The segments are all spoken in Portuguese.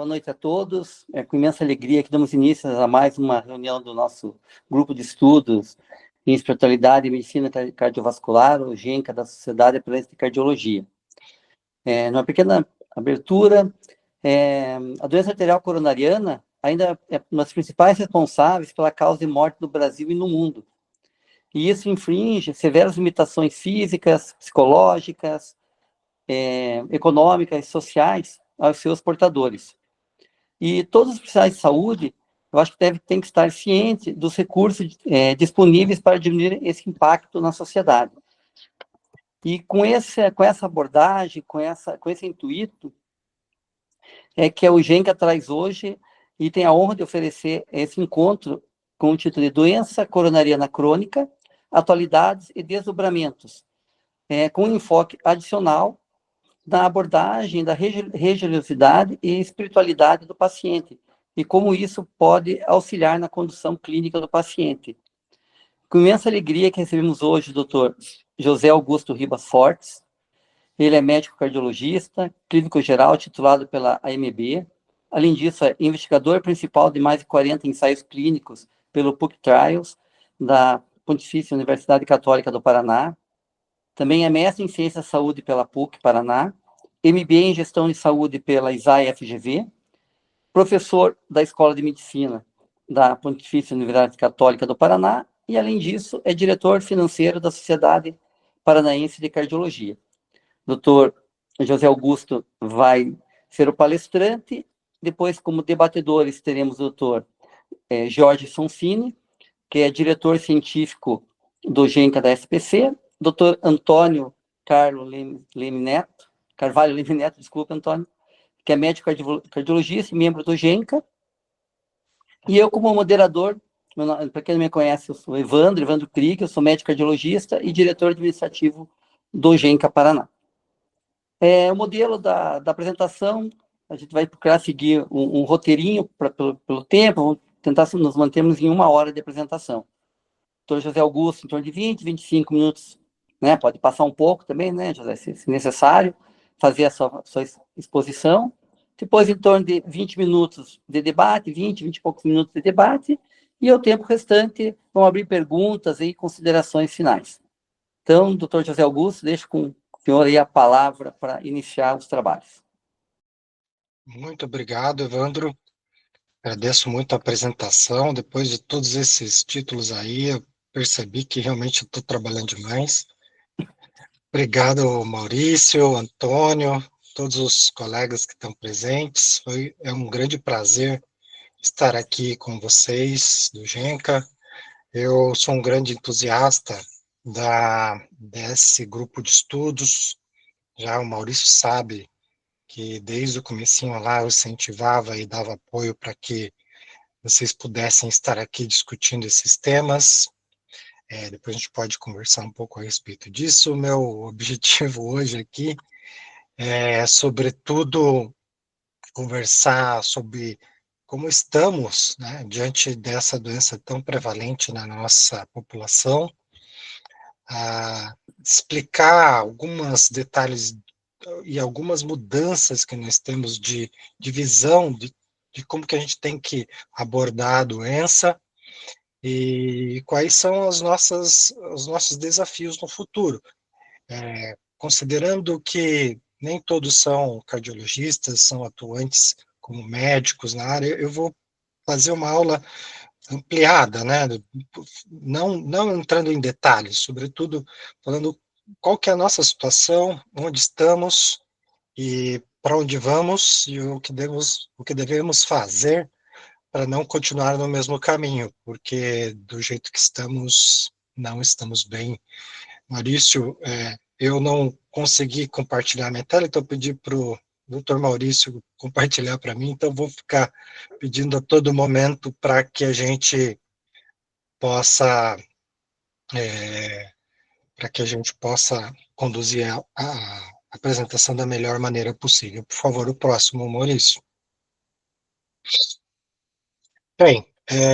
boa noite a todos. É com imensa alegria que damos início a mais uma reunião do nosso grupo de estudos em espiritualidade e medicina cardiovascular, o GENCA, da Sociedade Brasileira de Cardiologia. Numa pequena abertura, a doença arterial coronariana ainda é uma das principais responsáveis pela causa de morte no Brasil e no mundo. E isso infringe severas limitações físicas, psicológicas, econômicas e sociais aos seus portadores. E todos os profissionais de saúde, eu acho que tem que estar cientes dos recursos disponíveis para diminuir esse impacto na sociedade. E com essa abordagem, com esse intuito, que a UGENCA traz hoje e tem a honra de oferecer esse encontro com o título de Doença Coronariana Crônica, Atualidades e Desdobramentos, com um enfoque adicional na abordagem da religiosidade e espiritualidade do paciente, e como isso pode auxiliar na condução clínica do paciente. Com imensa alegria que recebemos hoje o Dr. José Augusto Ribas Fortes. Ele é médico cardiologista, clínico geral titulado pela AMB. Além disso, é investigador principal de mais de 40 ensaios clínicos pelo PUC Trials, da Pontifícia Universidade Católica do Paraná. Também é mestre em Ciências da Saúde pela PUC Paraná, MBA em Gestão de Saúde pela ISAE-FGV, professor da Escola de Medicina da Pontifícia Universidade Católica do Paraná e, além disso, é diretor financeiro da Sociedade Paranaense de Cardiologia. Dr. José Augusto vai ser o palestrante. Depois, como debatedores, teremos o Dr. Jorge Sonsini, que é diretor científico do GENCA da SPC, Dr. Antônio Carvalho Leme Neto, desculpa, Antônio, que é médico cardiologista e membro do GENCA, e eu, como moderador, para quem não me conhece, eu sou Evandro Krieg, eu sou médico cardiologista e diretor administrativo do GENCA Paraná. O modelo da apresentação, a gente vai procurar seguir um roteirinho pelo tempo, vamos tentar nos mantermos em 1 hora de apresentação. Dr. José Augusto, em torno de 20, 25 minutos, né? Pode passar um pouco também, né, José, se necessário, fazer a sua exposição. Depois, em torno de 20 minutos de debate, 20 e poucos minutos de debate, e o tempo restante vão abrir perguntas e considerações finais. Então, doutor José Augusto, deixo com o senhor aí a palavra para iniciar os trabalhos. Muito obrigado, Evandro. Agradeço muito a apresentação. Depois de todos esses títulos aí, eu percebi que realmente estou trabalhando demais. Obrigado, Maurício, Antônio, todos os colegas que estão presentes. É um grande prazer estar aqui com vocês, do GENCA. Eu sou um grande entusiasta desse grupo de estudos. Já o Maurício sabe que desde o comecinho lá eu incentivava e dava apoio para que vocês pudessem estar aqui discutindo esses temas. Depois a gente pode conversar um pouco a respeito disso. O meu objetivo hoje aqui é, sobretudo, conversar sobre como estamos, né, diante dessa doença tão prevalente na nossa população, explicar alguns detalhes e algumas mudanças que nós temos de visão de como que a gente tem que abordar a doença e quais são os nossos desafios no futuro. Considerando que nem todos são cardiologistas, são atuantes como médicos na área, eu vou fazer uma aula ampliada, né? Não entrando em detalhes, sobretudo falando qual que é a nossa situação, onde estamos e para onde vamos e o que devemos fazer para não continuar no mesmo caminho, porque do jeito que estamos, não estamos bem. Maurício, eu não consegui compartilhar minha tela, então eu pedi para o Dr. Maurício compartilhar para mim, então vou ficar pedindo a todo momento para que a gente possa conduzir a apresentação da melhor maneira possível. Por favor, o próximo, Maurício. Bem,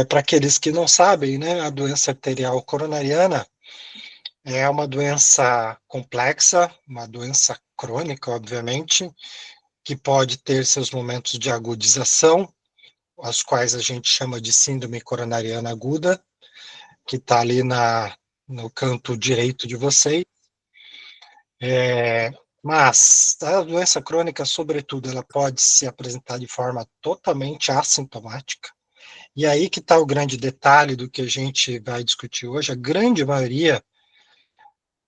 para aqueles que não sabem, né, a doença arterial coronariana é uma doença complexa, uma doença crônica, obviamente, que pode ter seus momentos de agudização, as quais a gente chama de síndrome coronariana aguda, que está ali no canto direito de vocês. Mas a doença crônica, sobretudo, ela pode se apresentar de forma totalmente assintomática. E aí que está o grande detalhe do que a gente vai discutir hoje. A grande maioria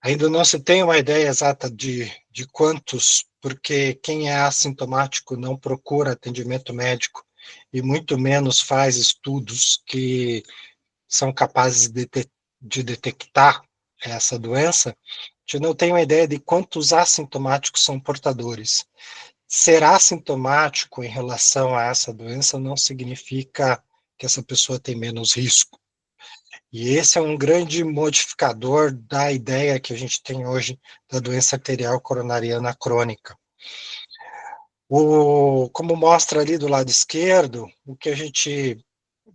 ainda não se tem uma ideia exata de quantos, porque quem é assintomático não procura atendimento médico e muito menos faz estudos que são capazes de detectar essa doença. A gente não tem uma ideia de quantos assintomáticos são portadores. Ser assintomático em relação a essa doença não significa que essa pessoa tem menos risco. E esse é um grande modificador da ideia que a gente tem hoje da doença arterial coronariana crônica. Como mostra ali do lado esquerdo, o que a gente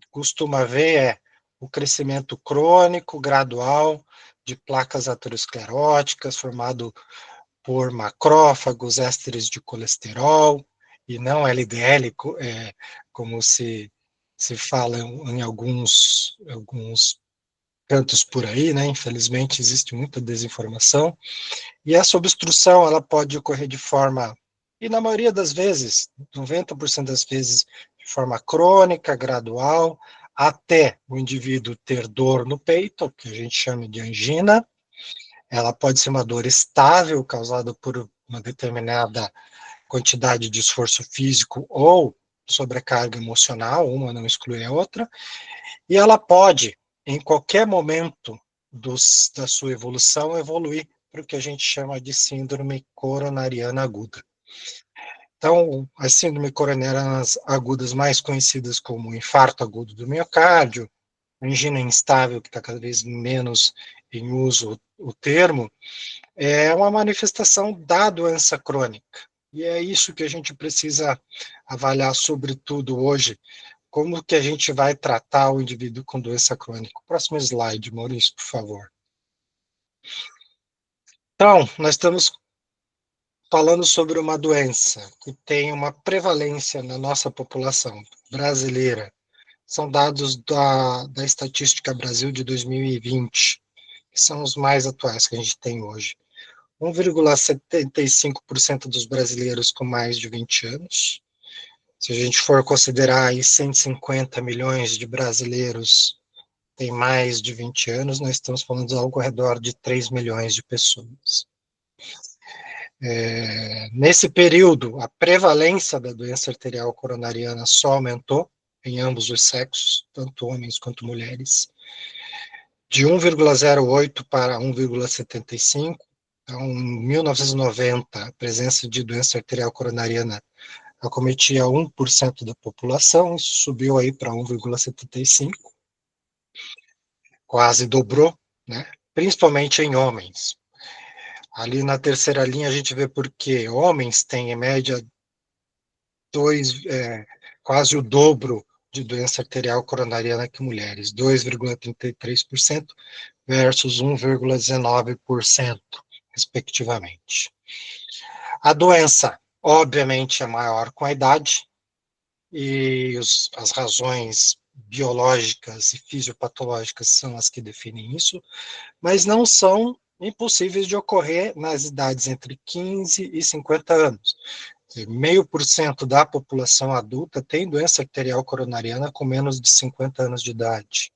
costuma ver é o crescimento crônico, gradual, de placas ateroscleróticas, formado por macrófagos, ésteres de colesterol, e não LDL, como se fala em alguns cantos por aí, né? Infelizmente existe muita desinformação, e essa obstrução ela pode ocorrer de forma, e na maioria das vezes, 90% das vezes, de forma crônica, gradual, até o indivíduo ter dor no peito, que a gente chama de angina. Ela pode ser uma dor estável, causada por uma determinada quantidade de esforço físico ou sobrecarga emocional, uma não exclui a outra, e ela pode, em qualquer momento da sua evolução, evoluir para o que a gente chama de síndrome coronariana aguda. Então, as síndromes coronarianas agudas mais conhecidas como infarto agudo do miocárdio, angina instável, que está cada vez menos em uso o termo, é uma manifestação da doença crônica. E é isso que a gente precisa avaliar, sobretudo hoje, como que a gente vai tratar o indivíduo com doença crônica. Próximo slide, Maurício, por favor. Então, nós estamos falando sobre uma doença que tem uma prevalência na nossa população brasileira. São dados da Estatística Brasil de 2020, que são os mais atuais que a gente tem hoje. 1,75% dos brasileiros com mais de 20 anos. Se a gente for considerar aí 150 milhões de brasileiros tem mais de 20 anos, nós estamos falando de algo ao redor de 3 milhões de pessoas. Nesse período, a prevalência da doença arterial coronariana só aumentou em ambos os sexos, tanto homens quanto mulheres, de 1,08 para 1,75. Então, em 1990, a presença de doença arterial coronariana acometia 1% da população, isso subiu aí para 1,75, quase dobrou, né? Principalmente em homens. Ali na terceira linha a gente vê porque homens têm, em média, quase o dobro de doença arterial coronariana que mulheres, 2,33% versus 1,19%, respectivamente. A doença, obviamente, é maior com a idade, e as razões biológicas e fisiopatológicas são as que definem isso, mas não são impossíveis de ocorrer nas idades entre 15 e 50 anos. 0,5% da população adulta tem doença arterial coronariana com menos de 50 anos de idade.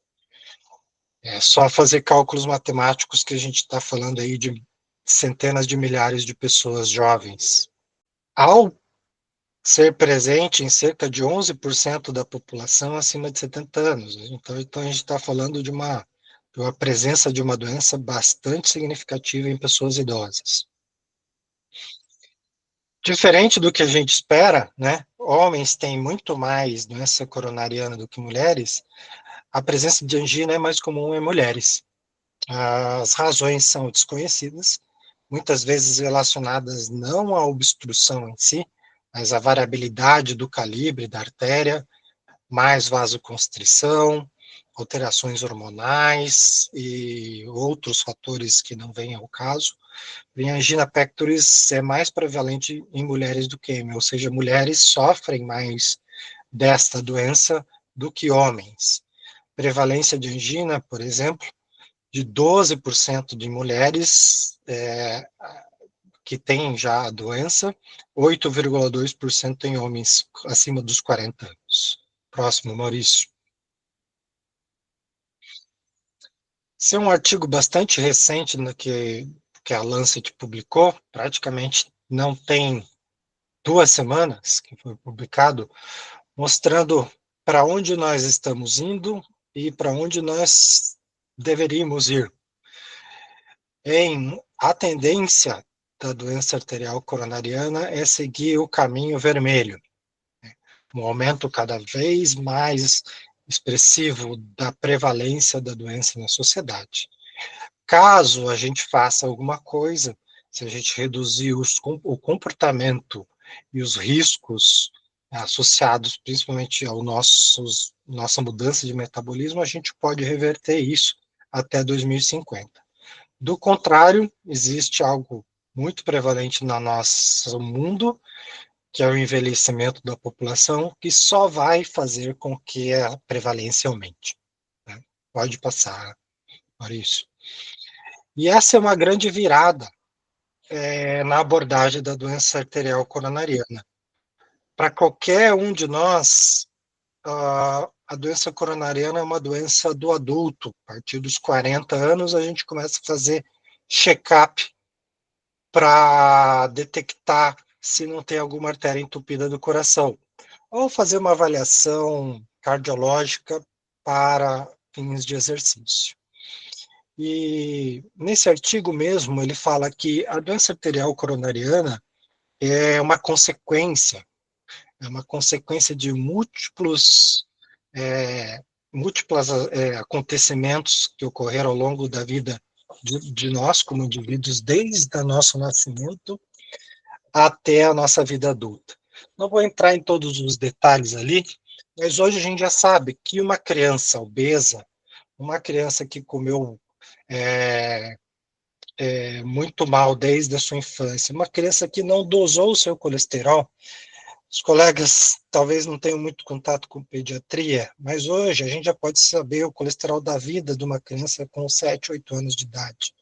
É só fazer cálculos matemáticos que a gente está falando aí de centenas de milhares de pessoas jovens. Ao ser presente em cerca de 11% da população acima de 70 anos. Então a gente está falando de uma presença de uma doença bastante significativa em pessoas idosas. Diferente do que a gente espera, né? Homens têm muito mais doença coronariana do que mulheres, a presença de angina é mais comum em mulheres. As razões são desconhecidas, muitas vezes relacionadas não à obstrução em si, mas à variabilidade do calibre da artéria, mais vasoconstrição, alterações hormonais e outros fatores que não vêm ao caso. A angina pectoris é mais prevalente em mulheres do que em, ou seja, mulheres sofrem mais desta doença do que homens. Prevalência de angina, por exemplo, de 12% de mulheres que têm já a doença, 8,2% em homens acima dos 40 anos. Próximo, Maurício. Esse é um artigo bastante recente no que a Lancet publicou, praticamente não tem 2 semanas que foi publicado, mostrando para onde nós estamos indo e para onde nós deveríamos ir. A tendência da doença arterial coronariana é seguir o caminho vermelho, um aumento cada vez mais expressivo da prevalência da doença na sociedade. Caso a gente faça alguma coisa, se a gente reduzir o comportamento e os riscos associados principalmente ao nossa mudança de metabolismo, a gente pode reverter isso até 2050. Do contrário, existe algo muito prevalente no nosso mundo, que é o envelhecimento da população, que só vai fazer com que a prevalência aumente. Né? Pode passar, Maurício. E essa é uma grande virada na abordagem da doença arterial coronariana. Para qualquer um de nós, a doença coronariana é uma doença do adulto. A partir dos 40 anos, a gente começa a fazer check-up para detectar se não tem alguma artéria entupida do coração, ou fazer uma avaliação cardiológica para fins de exercício. E nesse artigo mesmo, ele fala que a doença arterial coronariana é uma consequência de múltiplos acontecimentos que ocorreram ao longo da vida de nós, como indivíduos, desde o nosso nascimento até a nossa vida adulta. Não vou entrar em todos os detalhes ali, mas hoje a gente já sabe que uma criança obesa, uma criança que comeu muito mal desde a sua infância, uma criança que não dosou o seu colesterol, os colegas talvez não tenham muito contato com pediatria, mas hoje a gente já pode saber o colesterol da vida de uma criança com 7, 8 anos de idade.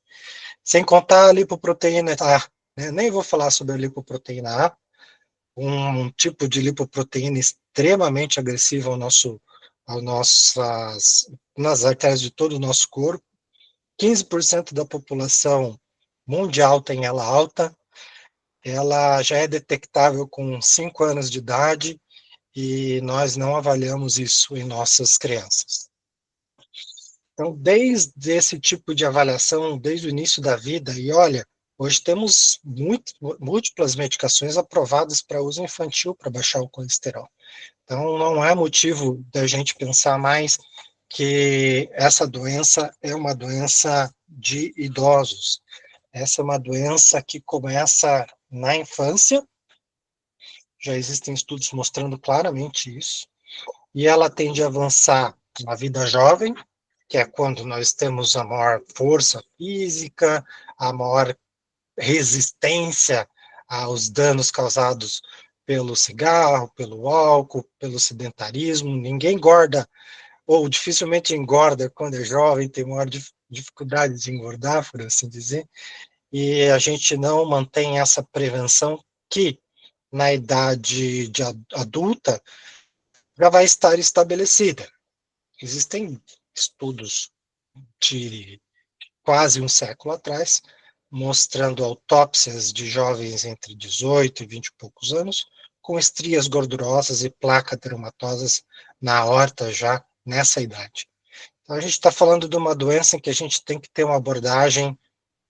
Sem contar a lipoproteína A, né? Nem vou falar sobre a lipoproteína A, um tipo de lipoproteína extremamente agressiva nas artérias de todo o nosso corpo. 15% da população mundial tem ela alta, ela já é detectável com 5 anos de idade e nós não avaliamos isso em nossas crianças. Então, desde esse tipo de avaliação, desde o início da vida, e olha, hoje temos múltiplas medicações aprovadas para uso infantil para baixar o colesterol. Então, não é motivo da gente pensar mais que essa doença é uma doença de idosos. Essa é uma doença que começa na infância, já existem estudos mostrando claramente isso, e ela tende a avançar na vida jovem, que é quando nós temos a maior força física, a maior resistência aos danos causados pelo cigarro, pelo álcool, pelo sedentarismo. Ninguém engorda, ou dificilmente engorda quando é jovem, tem maior dificuldade de engordar, por assim dizer, e a gente não mantém essa prevenção que, na idade adulta, já vai estar estabelecida. Existem estudos de quase um século atrás, mostrando autópsias de jovens entre 18 e 20 e poucos anos, com estrias gordurosas e placas dermatosas na aorta já nessa idade. Então, a gente está falando de uma doença em que a gente tem que ter uma abordagem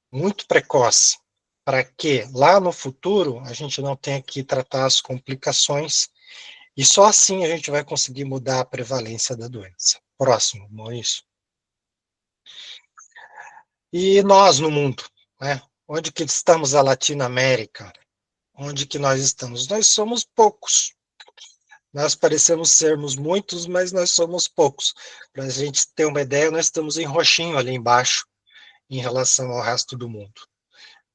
muito precoce, para que lá no futuro a gente não tenha que tratar as complicações, e só assim a gente vai conseguir mudar a prevalência da doença. Próximo, Maurício. E nós no mundo, né? Onde que estamos a Latinoamérica? Onde que nós estamos? Nós somos poucos. Nós parecemos sermos muitos, mas nós somos poucos. Para a gente ter uma ideia, nós estamos em roxinho ali embaixo, em relação ao resto do mundo.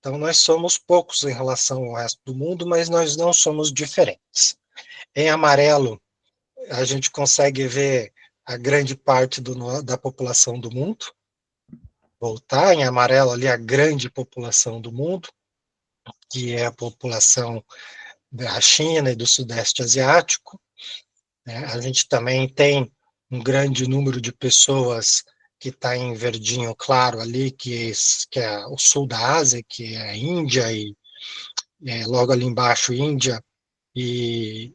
Então, nós somos poucos em relação ao resto do mundo, mas nós não somos diferentes. Em amarelo, a gente consegue ver a grande parte da população do mundo. Voltar em amarelo ali a grande população do mundo, que é a população da China e do Sudeste Asiático. Né? A gente também tem um grande número de pessoas que está em verdinho claro ali, que é o sul da Ásia, que é a Índia, e logo ali embaixo Índia e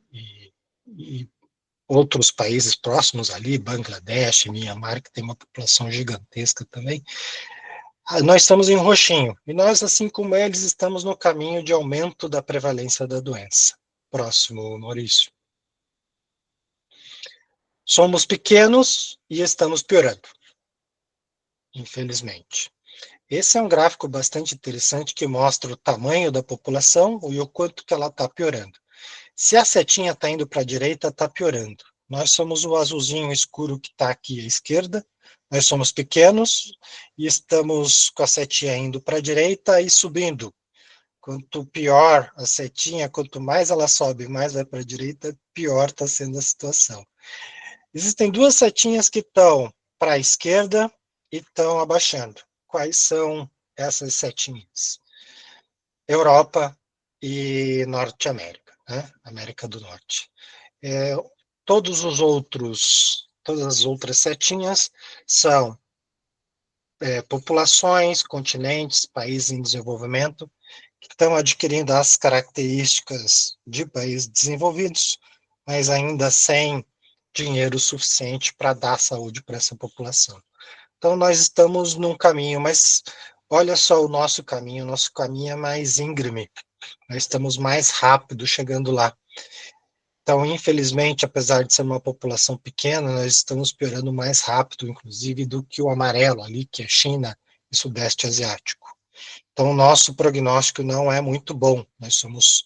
outros países próximos ali, Bangladesh, Myanmar, que tem uma população gigantesca também. Nós estamos em roxinho, e nós, assim como eles, estamos no caminho de aumento da prevalência da doença. Próximo, Maurício. Somos pequenos e estamos piorando, infelizmente. Esse é um gráfico bastante interessante que mostra o tamanho da população e o quanto que ela está piorando. Se a setinha está indo para a direita, está piorando. Nós somos o azulzinho escuro que está aqui à esquerda, nós somos pequenos e estamos com a setinha indo para a direita e subindo. Quanto pior a setinha, quanto mais ela sobe, mais vai para a direita, pior está sendo a situação. Existem duas setinhas que estão para a esquerda e estão abaixando. Quais são essas setinhas? Europa e Norte América, né? América do Norte. Todas as outras setinhas são populações, continentes, países em desenvolvimento, que estão adquirindo as características de países desenvolvidos, mas ainda sem dinheiro suficiente para dar saúde para essa população. Então, nós estamos num caminho, mas olha só o nosso caminho é mais íngreme, nós estamos mais rápido chegando lá. Então, infelizmente, apesar de ser uma população pequena, nós estamos piorando mais rápido, inclusive, do que o amarelo ali, que é China e Sudeste Asiático. Então, o nosso prognóstico não é muito bom. Nós somos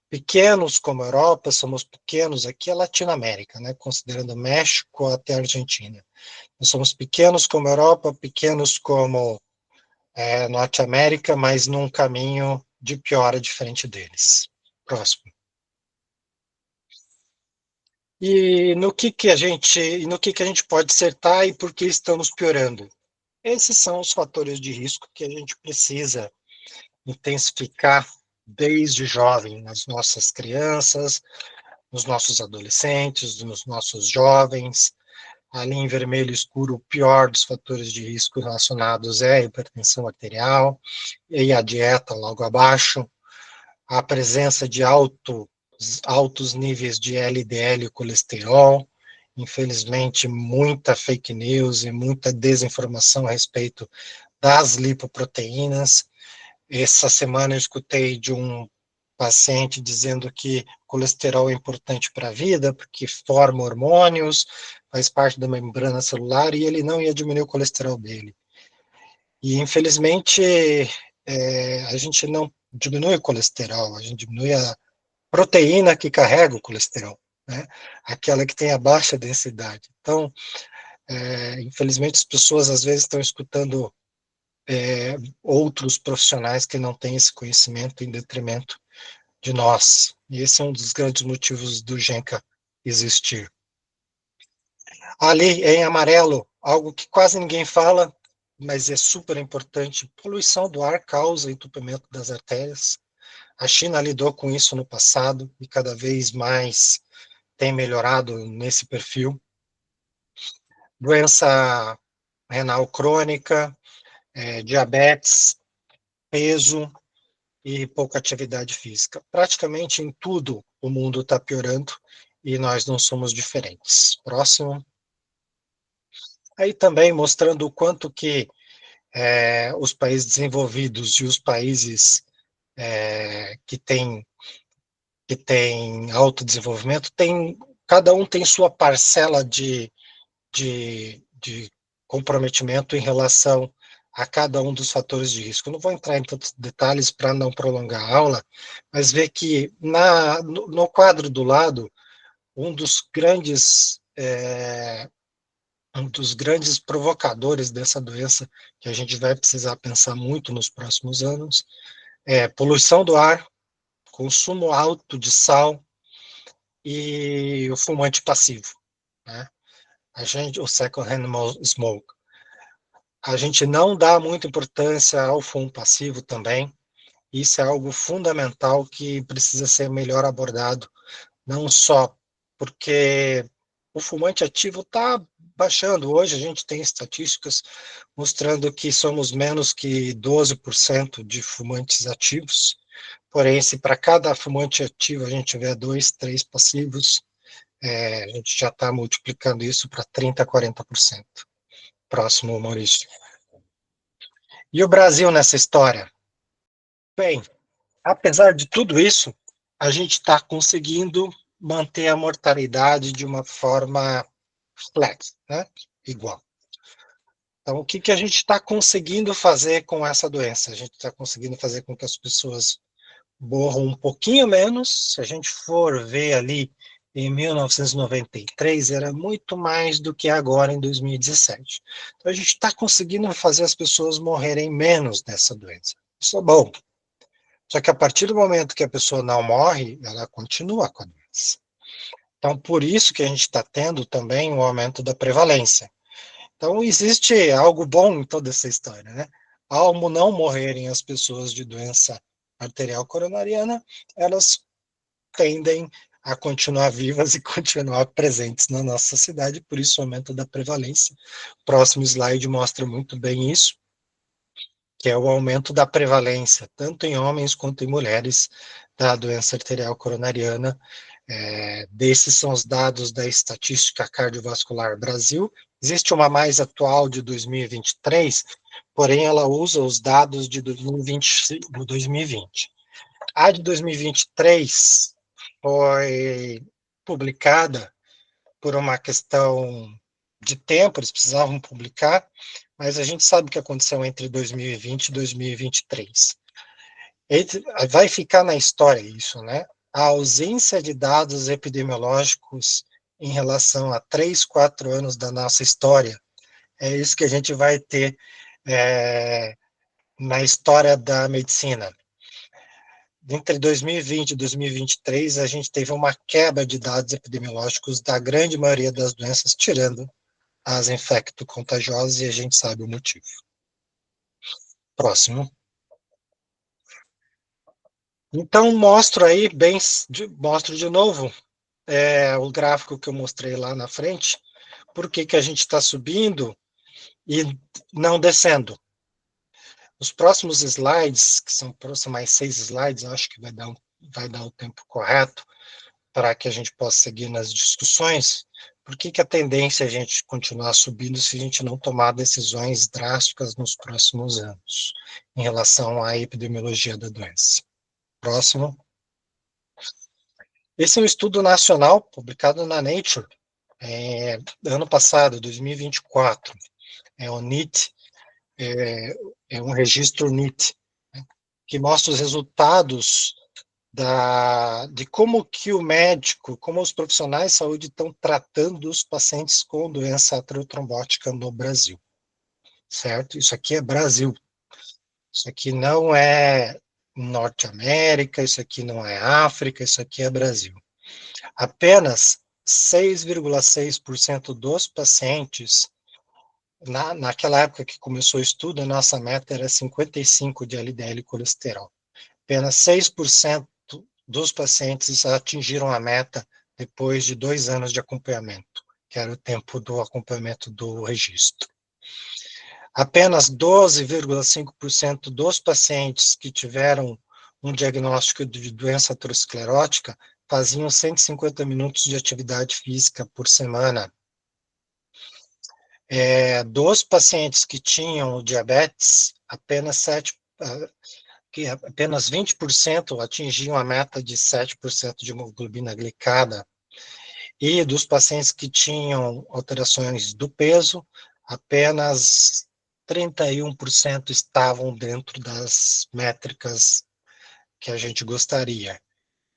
pequenos como a Europa, somos pequenos aqui a Latinoamérica, né, considerando México até a Argentina. Nós somos pequenos como a Europa, pequenos como Norte América, mas num caminho de piora diferente deles. Próximo. E no que a gente pode acertar e por que estamos piorando? Esses são os fatores de risco que a gente precisa intensificar desde jovem, nas nossas crianças, nos nossos adolescentes, nos nossos jovens. Ali em vermelho escuro, o pior dos fatores de risco relacionados é a hipertensão arterial, e a dieta logo abaixo, a presença de altos níveis de LDL e colesterol, infelizmente muita fake news e muita desinformação a respeito das lipoproteínas. Essa semana eu escutei de um paciente dizendo que colesterol é importante para a vida, porque forma hormônios, faz parte da membrana celular, e ele não ia diminuir o colesterol dele. E, infelizmente, a gente não diminui o colesterol, a gente diminui a proteína que carrega o colesterol, né? Aquela que tem a baixa densidade. Então, infelizmente, as pessoas às vezes estão escutando outros profissionais que não têm esse conhecimento em detrimento de nós. E esse é um dos grandes motivos do GENCA existir. Ali, em amarelo, algo que quase ninguém fala, mas é super importante: poluição do ar causa entupimento das artérias. A China lidou com isso no passado e cada vez mais tem melhorado nesse perfil. Doença renal crônica, diabetes, peso e pouca atividade física. Praticamente em tudo o mundo está piorando e nós não somos diferentes. Próximo. Aí também mostrando o quanto que os países desenvolvidos e os países que têm alto desenvolvimento, cada um tem sua parcela de comprometimento em relação a cada um dos fatores de risco. Eu não vou entrar em tantos detalhes para não prolongar a aula, mas ver que no quadro do lado, um dos grandes provocadores dessa doença, que a gente vai precisar pensar muito nos próximos anos, é poluição do ar, consumo alto de sal e o fumante passivo, né? O second-hand smoke. A gente não dá muita importância ao fumo passivo também. Isso é algo fundamental que precisa ser melhor abordado, não só porque o fumante ativo está baixando. Hoje a gente tem estatísticas mostrando que somos menos que 12% de fumantes ativos. Porém, se para cada fumante ativo a gente tiver 2, 3 passivos, a gente já está multiplicando isso para 30%, 40%. Próximo, Maurício. E o Brasil nessa história? Bem, apesar de tudo isso, a gente está conseguindo manter a mortalidade de uma forma flat, né? Igual. Então, o que a gente está conseguindo fazer com essa doença? A gente está conseguindo fazer com que as pessoas morram um pouquinho menos. Se a gente for ver ali em 1993, era muito mais do que agora em 2017. Então, a gente está conseguindo fazer as pessoas morrerem menos dessa doença. Isso é bom. Só que a partir do momento que a pessoa não morre, ela continua com a doença. Então, por isso que a gente está tendo também um aumento da prevalência. Então, existe algo bom em toda essa história, né? Ao não morrerem as pessoas de doença arterial coronariana, elas tendem a continuar vivas e continuar presentes na nossa sociedade, por isso o aumento da prevalência. O próximo slide mostra muito bem isso, que é o aumento da prevalência, tanto em homens quanto em mulheres, da doença arterial coronariana. Desses são os dados da Estatística Cardiovascular Brasil. Existe uma mais atual de 2023, porém ela usa os dados de 2020. A de 2023 foi publicada por uma questão de tempo, eles precisavam publicar, mas a gente sabe o que aconteceu entre 2020 e 2023. Vai ficar na história isso, né? A ausência de dados epidemiológicos em relação a 3, 4 anos da nossa história, é isso que a gente vai ter na história da medicina. Entre 2020 e 2023, a gente teve uma quebra de dados epidemiológicos da grande maioria das doenças, tirando as infecto-contagiosas, e a gente sabe o motivo. Próximo. Então, mostro de novo o gráfico que eu mostrei lá na frente, por que a gente está subindo e não descendo. Os próximos slides, que são mais 6 slides, eu acho que vai dar o tempo correto para que a gente possa seguir nas discussões. Por que a tendência é a gente continuar subindo se a gente não tomar decisões drásticas nos próximos anos em relação à epidemiologia da doença? Próximo. Esse é um estudo nacional publicado na Nature, ano passado, 2024. É o NIT, é um registro NIT, né, que mostra os resultados de como que o médico, como os profissionais de saúde estão tratando os pacientes com doença ateriotrombótica no Brasil, certo? Isso aqui é Brasil. Isso aqui não é Norte América, isso aqui não é África, isso aqui é Brasil. Apenas 6,6% dos pacientes, naquela época que começou o estudo, a nossa meta era 55 de LDL colesterol. Apenas 6% dos pacientes atingiram a meta depois de 2 anos de acompanhamento, que era o tempo do acompanhamento do registro. Apenas 12,5% dos pacientes que tiveram um diagnóstico de doença aterosclerótica faziam 150 minutos de atividade física por semana. Dos pacientes que tinham diabetes, apenas 20% atingiam a meta de 7% de hemoglobina glicada. E dos pacientes que tinham alterações do peso, apenas 31% estavam dentro das métricas que a gente gostaria.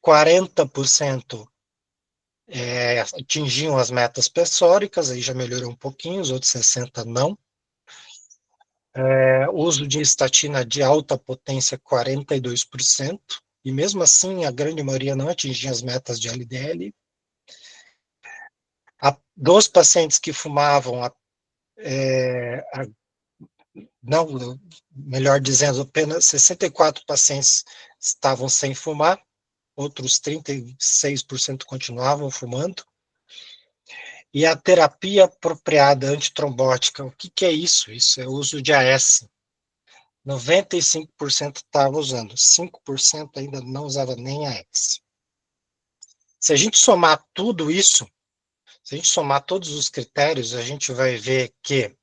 40% atingiam as metas pressóricas, aí já melhorou um pouquinho, os outros 60 não. Uso de estatina de alta potência, 42%, e mesmo assim a grande maioria não atingia as metas de LDL. Dos pacientes que fumavam, não, melhor dizendo, apenas 64 pacientes estavam sem fumar, outros 36% continuavam fumando. E a terapia apropriada antitrombótica, o que é isso? Isso é o uso de AS. 95% estava usando, 5% ainda não usava nem AS. Se a gente somar tudo isso, se a gente somar todos os critérios, a gente vai ver que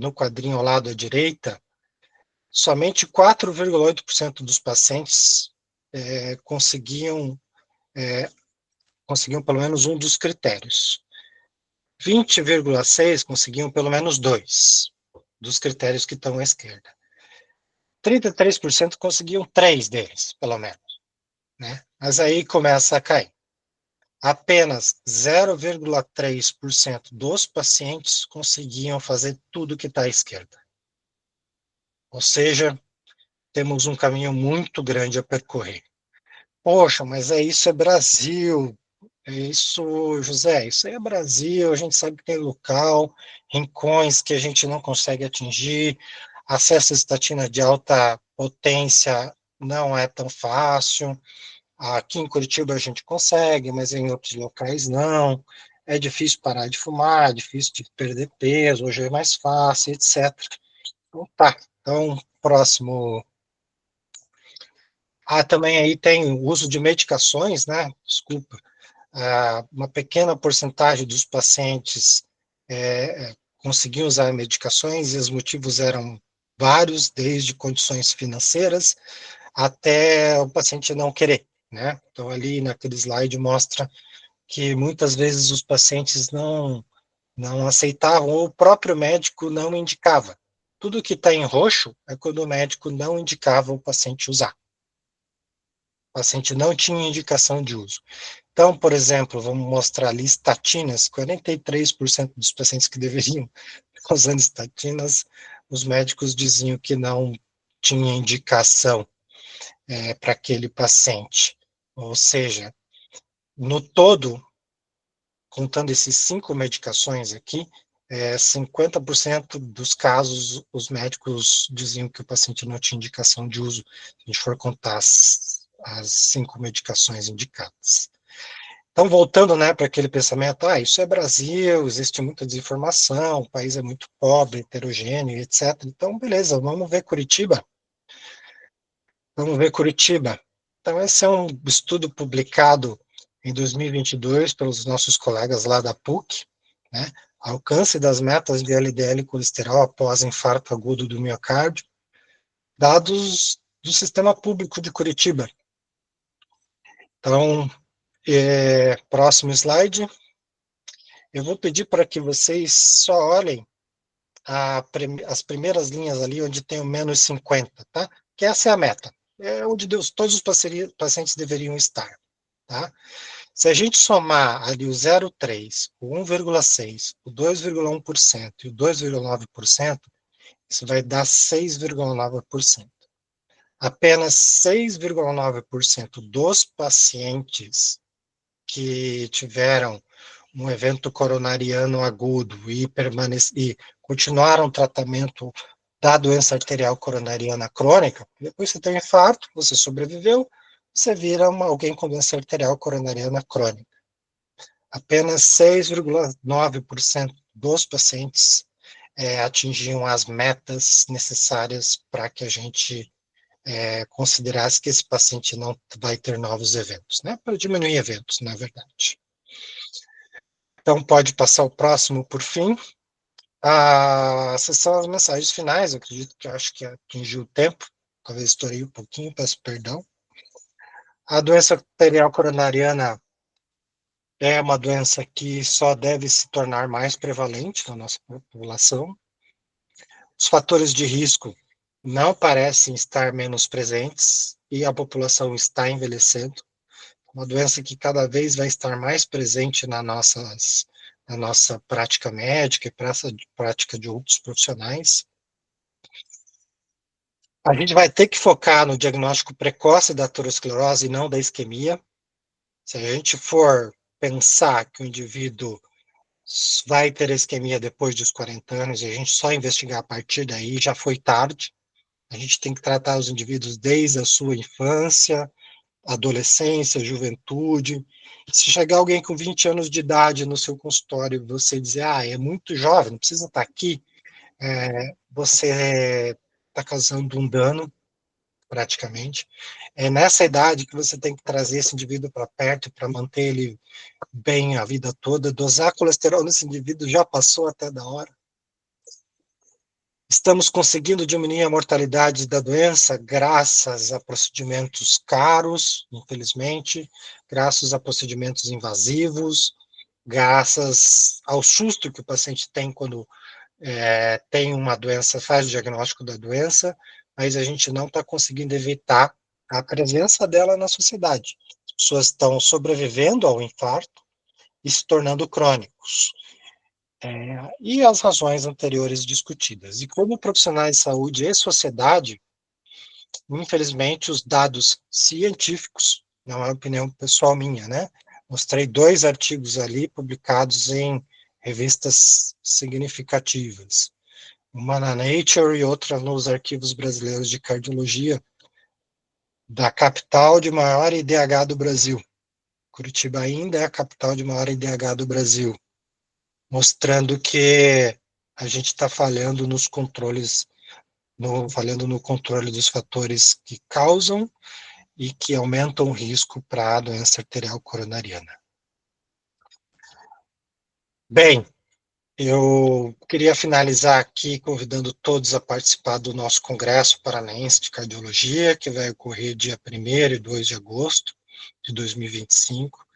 no quadrinho ao lado à direita, somente 4,8% dos pacientes conseguiam pelo menos um dos critérios. 20,6% conseguiam pelo menos 2 dos critérios que estão à esquerda. 33% conseguiam 3 deles, pelo menos. Né? Mas aí começa a cair. Apenas 0,3% dos pacientes conseguiam fazer tudo que está à esquerda. Ou seja, temos um caminho muito grande a percorrer. Poxa, mas isso é Brasil. É isso, José, isso aí é Brasil, a gente sabe que tem local, rincões que a gente não consegue atingir, acesso a estatina de alta potência não é tão fácil. Aqui em Curitiba a gente consegue, mas em outros locais não. É difícil parar de fumar, é difícil de perder peso, hoje é mais fácil, etc. Então tá, então próximo. Também aí tem o uso de medicações, né? Desculpa. Uma pequena porcentagem dos pacientes conseguiam usar medicações e os motivos eram vários, desde condições financeiras até o paciente não querer, né? Então, ali naquele slide mostra que muitas vezes os pacientes não aceitavam, ou o próprio médico não indicava. Tudo que está em roxo é quando o médico não indicava o paciente usar. O paciente não tinha indicação de uso. Então, por exemplo, vamos mostrar ali estatinas, 43% dos pacientes que deveriam estar usando estatinas, os médicos diziam que não tinha indicação para aquele paciente. Ou seja, no todo, contando esses 5 medicações aqui, 50% dos casos os médicos diziam que o paciente não tinha indicação de uso, se a gente for contar as 5 medicações indicadas. Então, voltando, né, para aquele pensamento, isso é Brasil, existe muita desinformação, o país é muito pobre, heterogêneo, etc. Então, beleza, vamos ver Curitiba. Vamos ver Curitiba. Então, esse é um estudo publicado em 2022 pelos nossos colegas lá da PUC, né? Alcance das metas de LDL e colesterol após infarto agudo do miocárdio, dados do sistema público de Curitiba. Então, próximo slide. Eu vou pedir para que vocês só olhem as primeiras linhas ali, onde tem o menos 50, tá? Que essa é a meta. É onde todos os pacientes deveriam estar, tá? Se a gente somar ali o 0,3, o 1,6, o 2,1% e o 2,9%, isso vai dar 6,9%. Apenas 6,9% dos pacientes que tiveram um evento coronariano agudo e continuaram o tratamento da doença arterial coronariana crônica, depois você tem um infarto, você sobreviveu, você vira alguém com doença arterial coronariana crônica. Apenas 6,9% dos pacientes atingiam as metas necessárias para que a gente considerasse que esse paciente não vai ter novos eventos, né? Para diminuir eventos, na verdade. Então, pode passar o próximo, por fim. Essas são as mensagens finais, eu acredito que acho que atingiu o tempo, talvez estourei um pouquinho, peço perdão. A doença arterial coronariana é uma doença que só deve se tornar mais prevalente na nossa população. Os fatores de risco não parecem estar menos presentes e a população está envelhecendo. uma doença que cada vez vai estar mais presente na nossa prática médica e prática de outros profissionais. A gente vai ter que focar no diagnóstico precoce da aterosclerose e não da isquemia. Se a gente for pensar que o indivíduo vai ter isquemia depois dos 40 anos e a gente só investigar a partir daí, já foi tarde. A gente tem que tratar os indivíduos desde a sua infância, adolescência, juventude. Se chegar alguém com 20 anos de idade no seu consultório e você dizer, é muito jovem, não precisa estar aqui, você está causando um dano, praticamente. É nessa idade que você tem que trazer esse indivíduo para perto para manter ele bem a vida toda. Dosar colesterol nesse indivíduo já passou até da hora. Estamos conseguindo diminuir a mortalidade da doença graças a procedimentos caros, infelizmente, graças a procedimentos invasivos, graças ao susto que o paciente tem quando tem uma doença, faz o diagnóstico da doença, mas a gente não está conseguindo evitar a presença dela na sociedade. As pessoas estão sobrevivendo ao infarto e se tornando crônicos. E as razões anteriores discutidas. E como profissionais de saúde e sociedade, infelizmente, os dados científicos, não é opinião pessoal minha, né? Mostrei 2 artigos ali publicados em revistas significativas, uma na Nature e outra nos Arquivos Brasileiros de Cardiologia, da capital de maior IDH do Brasil. Curitiba ainda é a capital de maior IDH do Brasil, mostrando que a gente está falhando nos controles, falhando no controle dos fatores que causam e que aumentam o risco para a doença arterial coronariana. Bem, eu queria finalizar aqui convidando todos a participar do nosso Congresso Paranaense de Cardiologia, que vai ocorrer dia 1º e 2 de agosto de 2025.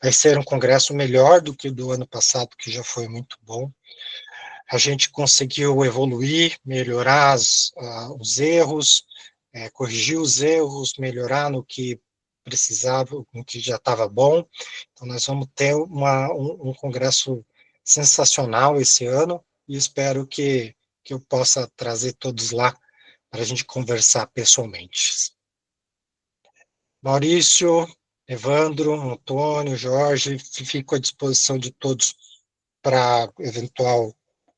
Vai ser um congresso melhor do que o do ano passado, que já foi muito bom. A gente conseguiu evoluir, melhorar os erros, corrigir os erros, melhorar no que precisava, no que já estava bom. Então, nós vamos ter um congresso sensacional esse ano e espero que eu possa trazer todos lá para a gente conversar pessoalmente. Maurício, Evandro, Antônio, Jorge, fico à disposição de todos para eventual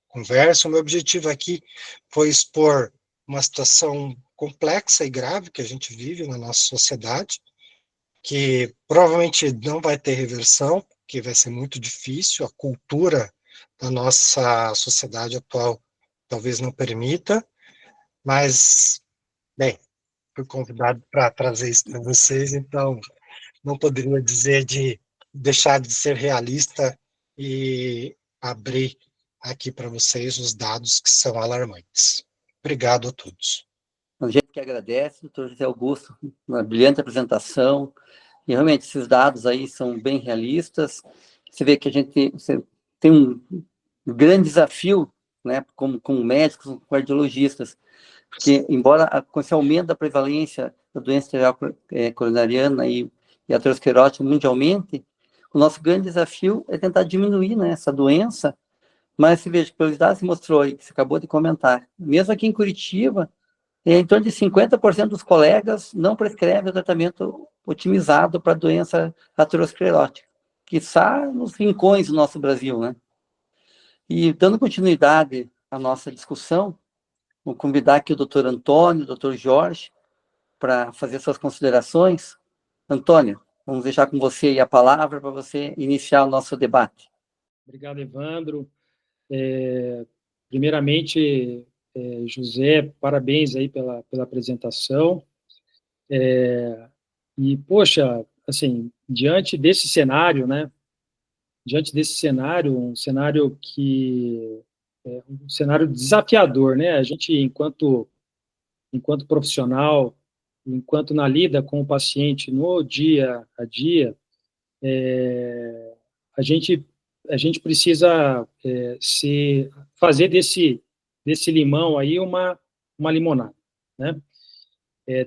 conversa. O meu objetivo aqui foi expor uma situação complexa e grave que a gente vive na nossa sociedade, que provavelmente não vai ter reversão, que vai ser muito difícil, a cultura da nossa sociedade atual talvez não permita, mas, bem, fui convidado para trazer isso para vocês, então não poderia dizer de deixar de ser realista e abrir aqui para vocês os dados que são alarmantes. Obrigado a todos. A gente que agradece, doutor José Augusto, uma brilhante apresentação, e realmente esses dados aí são bem realistas. Você vê que a gente tem um grande desafio, né, como médicos, como cardiologistas, porque embora com esse aumento da prevalência da doença arterial coronariana e aterosclerótica mundialmente, o nosso grande desafio é tentar diminuir, né, essa doença. Mas se veja, pelos dados que mostrou aí, que você acabou de comentar, mesmo aqui em Curitiba, em torno de 50% dos colegas não prescrevem o tratamento otimizado para a doença aterosclerótica, que está nos rincões do nosso Brasil, né? E dando continuidade à nossa discussão, vou convidar aqui o doutor Antônio, o doutor Jorge, para fazer suas considerações. Antônio, vamos deixar com você aí a palavra para você iniciar o nosso debate. Obrigado, Evandro. Primeiramente, José, parabéns aí pela apresentação. E, poxa, assim, diante desse cenário, né? Diante desse cenário, um cenário que um cenário desafiador, né? A gente, enquanto profissional, enquanto na lida com o paciente no dia a dia, a gente precisa fazer desse limão aí uma limonada, né?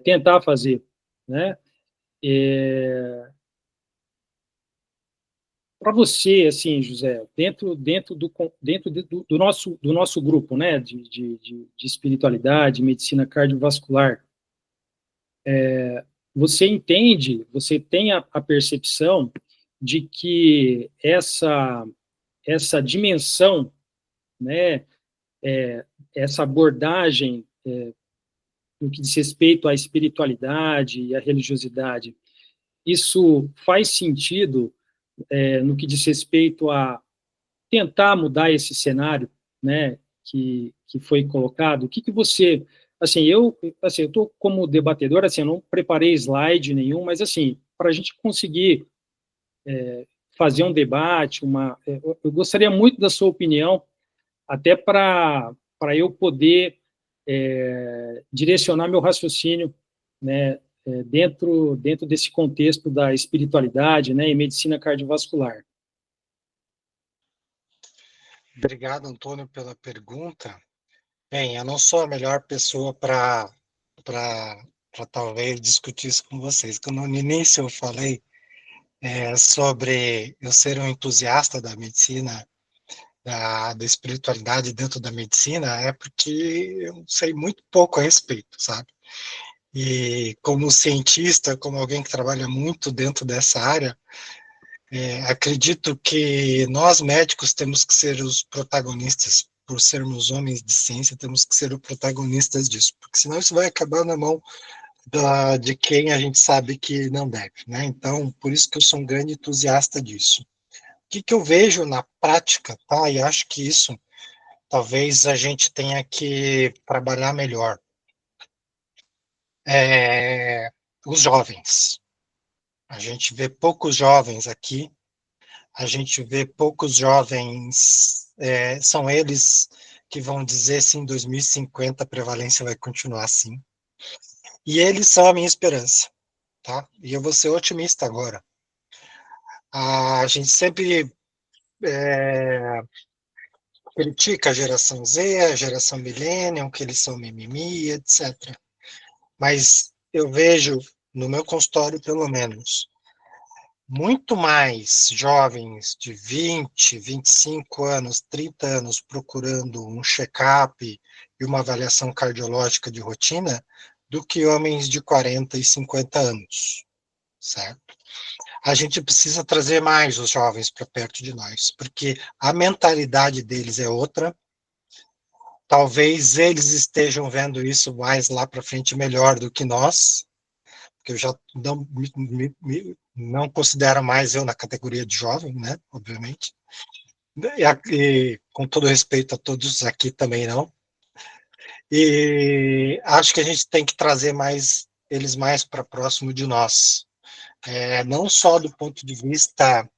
Tentar fazer, né? para você, assim, José, dentro do nosso grupo, né, de espiritualidade, medicina cardiovascular, você entende, você tem a percepção de que essa dimensão, né, essa abordagem no que diz respeito à espiritualidade e à religiosidade, isso faz sentido no que diz respeito a tentar mudar esse cenário, né, que foi colocado? O que você, assim, eu estou como debatedor, assim, eu não preparei slide nenhum, mas assim, para a gente conseguir fazer um debate, eu gostaria muito da sua opinião, até para eu poder direcionar meu raciocínio, né, dentro desse contexto da espiritualidade, né, e medicina cardiovascular. Obrigado, Antônio, pela pergunta. Bem, eu não sou a melhor pessoa para talvez discutir isso com vocês. Quando no início eu falei sobre eu ser um entusiasta da medicina, da espiritualidade dentro da medicina, é porque eu sei muito pouco a respeito, sabe? E como cientista, como alguém que trabalha muito dentro dessa área, acredito que nós médicos temos que ser os protagonistas. Por sermos homens de ciência, temos que ser os protagonistas disso, porque senão isso vai acabar na mão de quem a gente sabe que não deve, né? Então, por isso que eu sou um grande entusiasta disso. O que eu vejo na prática, tá? E acho que isso talvez a gente tenha que trabalhar melhor. Os jovens. A gente vê poucos jovens aqui, a gente vê poucos jovens, são eles que vão dizer se em 2050 a prevalência vai continuar assim. E eles são a minha esperança, tá? E eu vou ser otimista agora. A gente sempre critica a geração Z, a geração Millennium, que eles são mimimi, etc. Mas eu vejo, no meu consultório pelo menos, muito mais jovens de 20, 25 anos, 30 anos procurando um check-up e uma avaliação cardiológica de rotina do que homens de 40 e 50 anos, certo? A gente precisa trazer mais os jovens para perto de nós, porque a mentalidade deles é outra. Talvez eles estejam vendo isso mais lá para frente melhor do que nós, porque eu já não considero mais eu na categoria de jovem, né, obviamente, e com todo respeito a todos aqui também não, e acho que a gente tem que trazer eles mais para próximo de nós, não só do ponto de vista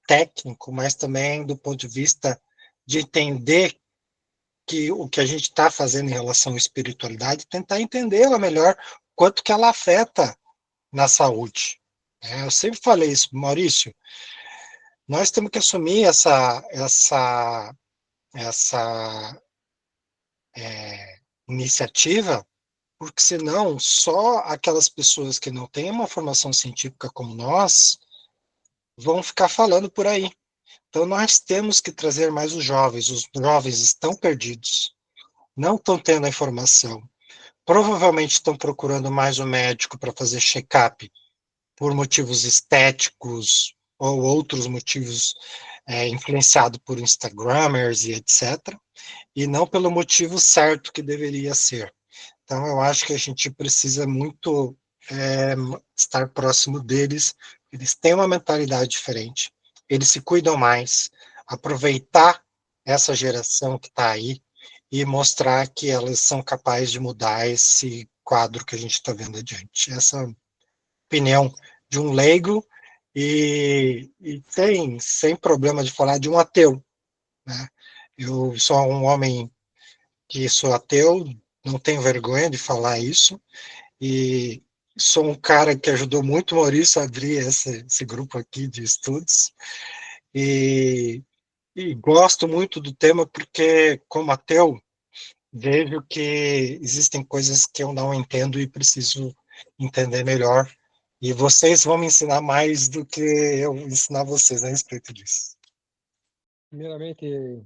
técnico, mas também do ponto de vista de entender que o que a gente está fazendo em relação à espiritualidade, tentar entendê-la melhor, quanto que ela afeta na saúde. Eu sempre falei isso, Maurício, nós temos que assumir essa iniciativa, porque senão só aquelas pessoas que não têm uma formação científica como nós vão ficar falando por aí. Então nós temos que trazer mais os jovens estão perdidos, não estão tendo a informação, provavelmente estão procurando mais um médico para fazer check-up por motivos estéticos ou outros motivos influenciados por Instagramers e etc., e não pelo motivo certo que deveria ser. Então, eu acho que a gente precisa muito estar próximo deles, eles têm uma mentalidade diferente, eles se cuidam mais, aproveitar essa geração que está aí e mostrar que elas são capazes de mudar esse quadro que a gente está vendo adiante. Essa opinião de um leigo e sem problema de falar de um ateu, né? Eu sou um homem que sou ateu, não tenho vergonha de falar isso, e sou um cara que ajudou muito o Maurício a abrir esse grupo aqui de estudos, e gosto muito do tema porque, como ateu, vejo que existem coisas que eu não entendo e preciso entender melhor E vocês vão me ensinar mais do que eu ensinar vocês a respeito disso. Primeiramente,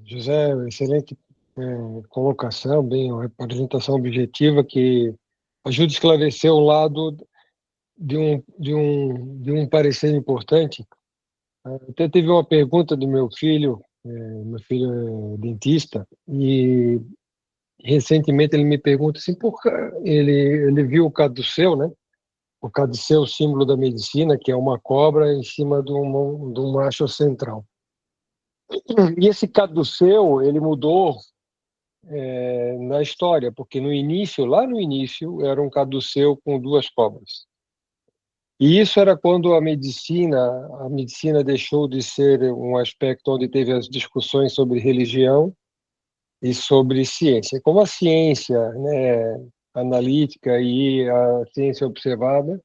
José, excelente colocação, bem, uma apresentação objetiva que ajuda a esclarecer o lado de um parecer importante. Até teve uma pergunta do meu filho é dentista, e recentemente ele me pergunta assim, por que ele viu o caduceu, né? O caduceu, símbolo da medicina, que é uma cobra em cima de um macho central. E esse caduceu, ele mudou na história, porque no início, lá no início, era um caduceu com duas cobras. E isso era quando a medicina deixou de ser um aspecto onde teve as discussões sobre religião e sobre ciência. Como a ciência, né, analítica e a ciência observada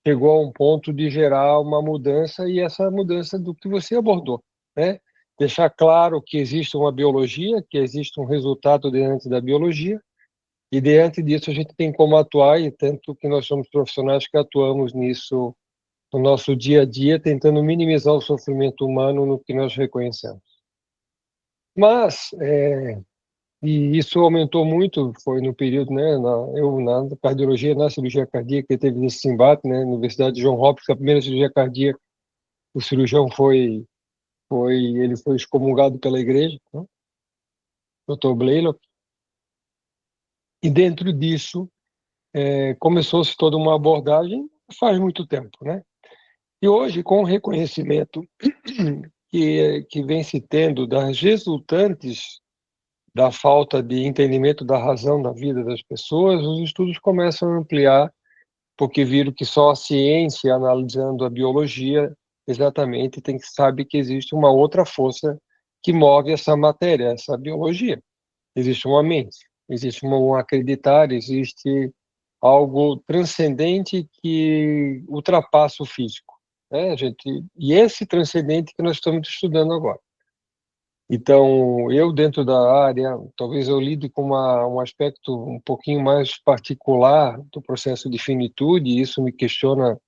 chegou a um ponto de gerar uma mudança, e essa mudança do que você abordou, né? Deixar claro que existe uma biologia, que existe um resultado diante da biologia, e diante disso a gente tem como atuar, e tanto que nós somos profissionais que atuamos nisso no nosso dia a dia, tentando minimizar o sofrimento humano no que nós reconhecemos. Mas, e isso aumentou muito, foi no período, né, na cardiologia, na cirurgia cardíaca, que teve esse embate, né, na Universidade de Johns Hopkins, a primeira cirurgia cardíaca, o cirurgião ele foi excomungado pela igreja, né, Dr. Blaylock, e dentro disso começou-se toda uma abordagem faz muito tempo, né? E hoje, com o reconhecimento que vem se tendo das resultantes da falta de entendimento da razão da vida das pessoas, os estudos começam a ampliar, porque viram que só a ciência, analisando a biologia, exatamente sabe que existe uma outra força que move essa matéria, essa biologia. Existe uma mente, existe um acreditar, existe algo transcendente que ultrapassa o físico, né, gente? E esse transcendente que nós estamos estudando agora. Então, eu dentro da área, talvez eu lide com um aspecto um pouquinho mais particular do processo de finitude, e isso me questiona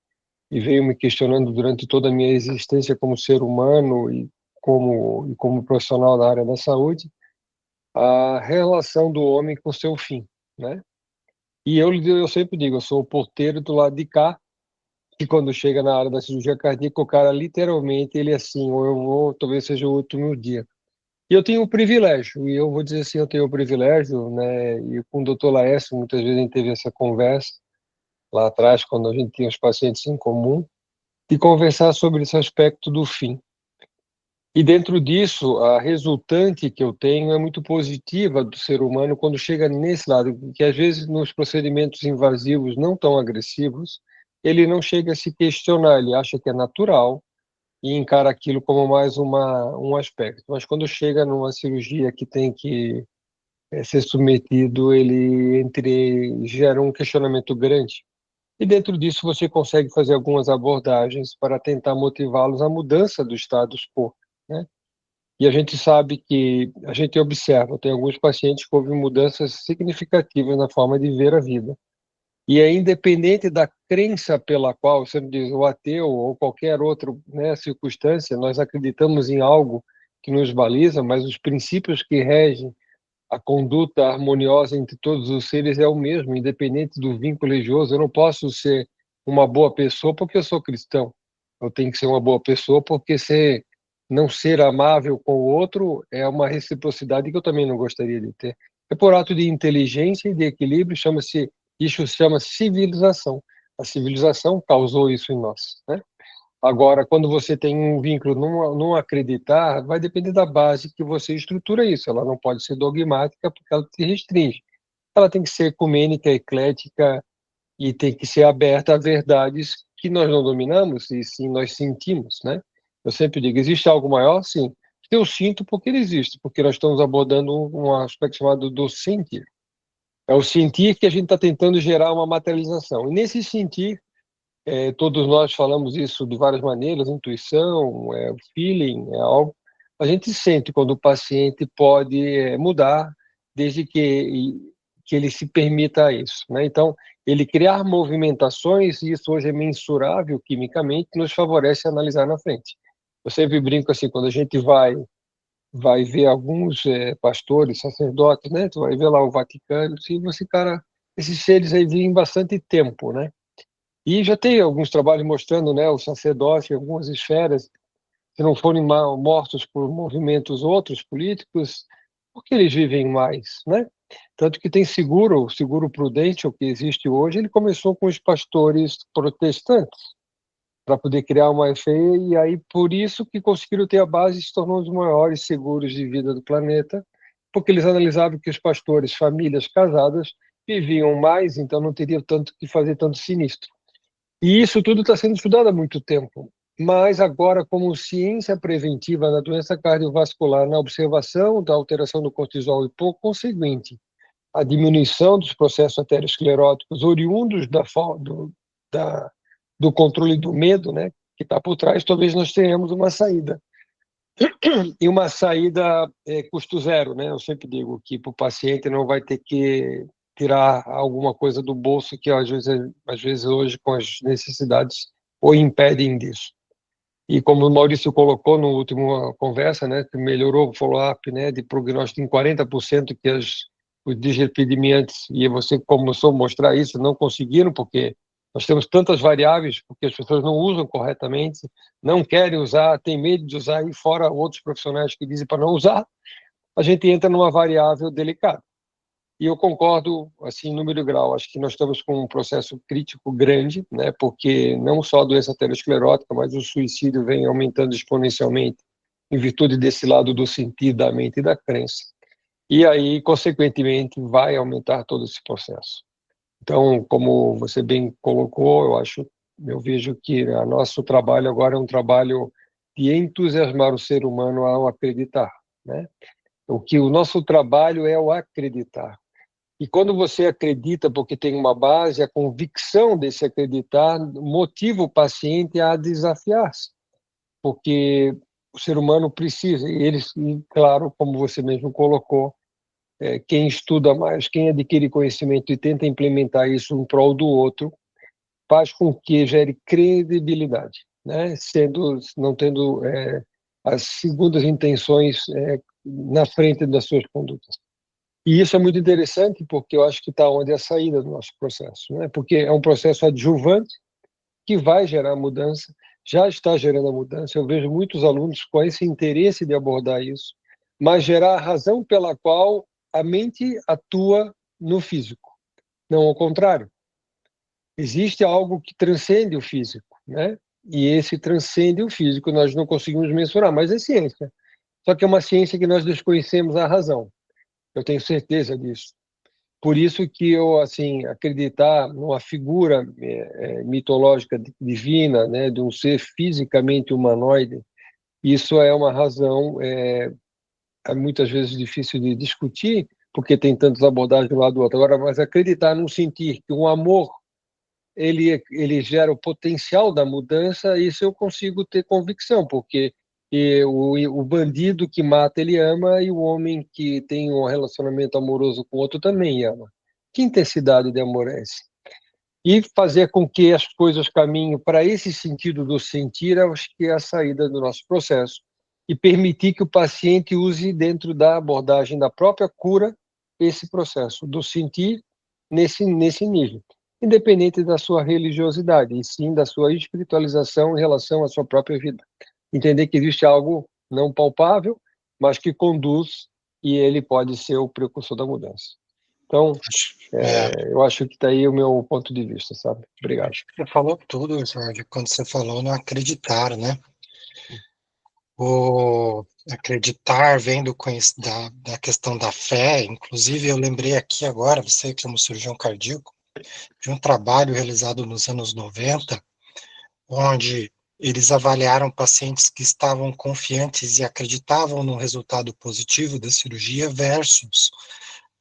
e veio me questionando durante toda a minha existência como ser humano e como profissional da área da saúde, a relação do homem com seu fim, né? E eu sempre digo, eu sou o porteiro do lado de cá, que quando chega na área da cirurgia cardíaca, o cara literalmente, ele é assim, ou eu vou, talvez seja o último dia. E eu tenho o privilégio, e eu vou dizer assim, eu tenho o privilégio, né, e com o doutor Laércio, muitas vezes a gente teve essa conversa, lá atrás, quando a gente tinha os pacientes em comum, de conversar sobre esse aspecto do fim. E dentro disso, a resultante que eu tenho é muito positiva do ser humano quando chega nesse lado, que às vezes nos procedimentos invasivos não tão agressivos, ele não chega a se questionar, ele acha que é natural e encara aquilo como mais um aspecto. Mas quando chega numa cirurgia que tem que ser submetido, gera um questionamento grande. E dentro disso você consegue fazer algumas abordagens para tentar motivá-los à mudança do status quo, né? E a gente sabe que, a gente observa, tem alguns pacientes que houve mudanças significativas na forma de ver a vida. E é independente da crença pela qual, você me diz, o ateu ou qualquer outra, né, circunstância, nós acreditamos em algo que nos baliza, mas os princípios que regem a conduta harmoniosa entre todos os seres é o mesmo, independente do vínculo religioso. Eu não posso ser uma boa pessoa porque eu sou cristão. Eu tenho que ser uma boa pessoa porque não ser amável com o outro é uma reciprocidade que eu também não gostaria de ter. É por ato de inteligência e de equilíbrio, isso chama civilização. A civilização causou isso em nós, né? Agora, quando você tem um vínculo não acreditar, vai depender da base que você estrutura isso. Ela não pode ser dogmática porque ela te restringe. Ela tem que ser ecumênica, eclética e tem que ser aberta a verdades que nós não dominamos e sim nós sentimos, né? Eu sempre digo, existe algo maior? Sim. Eu sinto porque ele existe, porque nós estamos abordando um aspecto chamado do sentir. É o sentir que a gente está tentando gerar uma materialização. E nesse sentir, todos nós falamos isso de várias maneiras, intuição, o feeling, é algo. A gente sente quando o paciente pode mudar, desde que ele se permita isso, né? Então, ele criar movimentações, e isso hoje é mensurável quimicamente, nos favorece analisar na frente. Eu sempre brinco assim, quando a gente vai ver alguns pastores, sacerdotes, né? Tu vai ver lá o Vaticano, e você, cara, esses seres aí vivem bastante tempo, né? E já tem alguns trabalhos mostrando, né, o sacerdote em algumas esferas, se não forem mortos por movimentos outros políticos, porque eles vivem mais, né? Tanto que tem o seguro prudente, o que existe hoje, ele começou com os pastores protestantes, para poder criar uma FE, e aí por isso que conseguiram ter a base e se tornou um dos maiores seguros de vida do planeta, porque eles analisavam que os pastores, famílias casadas, viviam mais, então não teriam tanto que fazer tanto sinistro. E isso tudo está sendo estudado há muito tempo, mas agora como ciência preventiva na doença cardiovascular, na observação da alteração do cortisol e, por conseguinte, a diminuição dos processos ateroscleróticos oriundos da, do controle do medo, né, que está por trás, talvez nós tenhamos uma saída. E uma saída custo zero, né? Eu sempre digo que para o paciente não vai ter que tirar alguma coisa do bolso que às vezes hoje com as necessidades o impedem disso. E como o Maurício colocou no último conversa, né, que melhorou o follow-up, né, de prognóstico em 40% que os dislipidemiantes, e você começou a mostrar isso, não conseguiram, porque nós temos tantas variáveis, porque as pessoas não usam corretamente, não querem usar, têm medo de usar, e fora outros profissionais que dizem para não usar, a gente entra numa variável delicada. E eu concordo, assim, número e grau, acho que nós estamos com um processo crítico grande, né, porque não só a doença aterosclerótica, mas o suicídio vem aumentando exponencialmente em virtude desse lado do sentir, da mente e da crença. E aí, consequentemente, vai aumentar todo esse processo. Então, como você bem colocou, eu vejo que o nosso trabalho agora é um trabalho de entusiasmar o ser humano ao acreditar, né? O nosso trabalho é o acreditar. E quando você acredita porque tem uma base, a convicção desse acreditar motiva o paciente a desafiar-se, porque o ser humano precisa, e claro, como você mesmo colocou, quem estuda mais, quem adquire conhecimento e tenta implementar isso um prol do outro, faz com que gere credibilidade, né? Não tendo as segundas intenções na frente das suas condutas. E isso é muito interessante, porque eu acho que está onde é a saída do nosso processo, né? Porque é um processo adjuvante que vai gerar mudança, já está gerando a mudança. Eu vejo muitos alunos com esse interesse de abordar isso, mas gerar a razão pela qual a mente atua no físico, não ao contrário. Existe algo que transcende o físico, né? E esse transcende o físico, nós não conseguimos mensurar, mas é ciência. Só que é uma ciência que nós desconhecemos a razão. Eu tenho certeza disso. Por isso que eu, assim, acreditar numa figura mitológica divina, né, de um ser fisicamente humanoide, isso é uma razão muitas vezes difícil de discutir, porque tem tantas abordagens de um lado do outro. Agora, mas acreditar num sentir que um amor ele gera o potencial da mudança, isso eu consigo ter convicção, porque o bandido que mata, ele ama, e o homem que tem um relacionamento amoroso com o outro também ama. Que intensidade de amor é esse? E fazer com que as coisas caminhem para esse sentido do sentir, eu acho que é a saída do nosso processo. E permitir que o paciente use dentro da abordagem da própria cura esse processo do sentir nesse nível, independente da sua religiosidade, e sim da sua espiritualização em relação à sua própria vida. Entender que existe algo não palpável, mas que conduz, e ele pode ser o precursor da mudança. Então, eu acho que está aí o meu ponto de vista, sabe? Obrigado. Acho que você falou tudo, Jorge, quando você falou no acreditar, né? O acreditar vem da questão da fé. Inclusive, eu lembrei aqui agora, você como cirurgião cardíaco, de um trabalho realizado nos anos 90, onde eles avaliaram pacientes que estavam confiantes e acreditavam no resultado positivo da cirurgia versus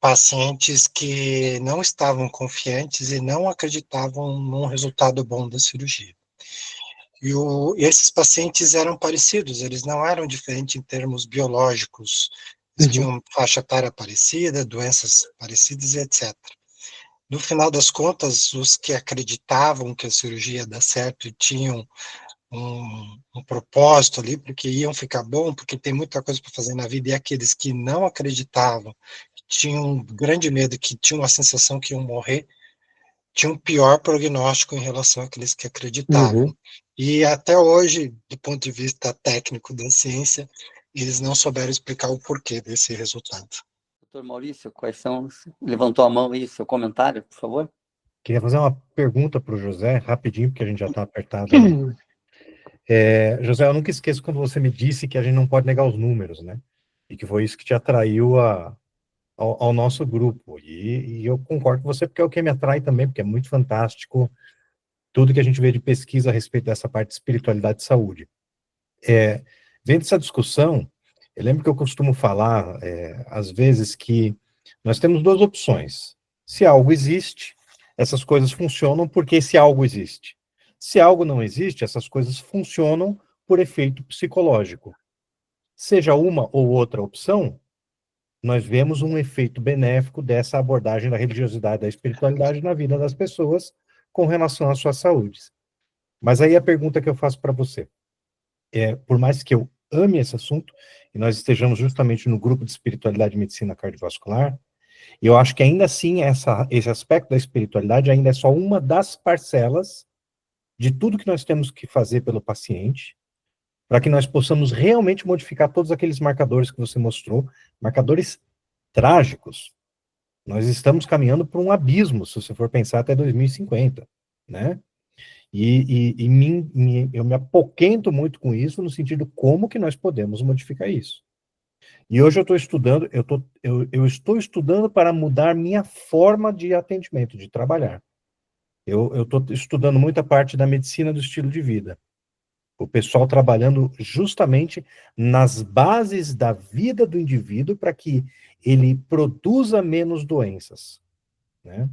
pacientes que não estavam confiantes e não acreditavam num resultado bom da cirurgia. E esses pacientes eram parecidos, eles não eram diferentes em termos biológicos, eles tinham faixa etária parecida, doenças parecidas, etc. no final das contas, os que acreditavam que a cirurgia ia dar certo e tinham um propósito ali, porque iam ficar bom, porque tem muita coisa para fazer na vida, e aqueles que não acreditavam, que tinham um grande medo, que tinham a sensação que iam morrer, tinham um pior prognóstico em relação àqueles que acreditavam. Uhum. E até hoje, do ponto de vista técnico da ciência, eles não souberam explicar o porquê desse resultado. Doutor Maurício, quais são? Levantou a mão aí, seu comentário, por favor? Queria fazer uma pergunta para o José, rapidinho, porque a gente já está apertado. José, eu nunca esqueço quando você me disse que a gente não pode negar os números, né? E que foi isso que te atraiu ao nosso grupo. E eu concordo com você, porque é o que me atrai também, porque é muito fantástico tudo que a gente vê de pesquisa a respeito dessa parte de espiritualidade e saúde. Vendo essa discussão, eu lembro que eu costumo falar, às vezes, que nós temos duas opções. Se algo existe, essas coisas funcionam porque esse algo existe. Se algo não existe, essas coisas funcionam por efeito psicológico. Seja uma ou outra opção, nós vemos um efeito benéfico dessa abordagem da religiosidade, da espiritualidade na vida das pessoas com relação à sua saúde. Mas aí a pergunta que eu faço para você por mais que eu ame esse assunto, e nós estejamos justamente no grupo de espiritualidade e medicina cardiovascular, eu acho que ainda assim esse aspecto da espiritualidade ainda é só uma das parcelas de tudo que nós temos que fazer pelo paciente, para que nós possamos realmente modificar todos aqueles marcadores que você mostrou, marcadores trágicos. Nós estamos caminhando para um abismo, se você for pensar até 2050, né? Eu me apoquento muito com isso, no sentido como que nós podemos modificar isso. E hoje eu estou estudando, eu estou estudando para mudar minha forma de atendimento, de trabalhar. Eu estou estudando muita parte da medicina do estilo de vida. O pessoal trabalhando justamente nas bases da vida do indivíduo para que ele produza menos doenças, né?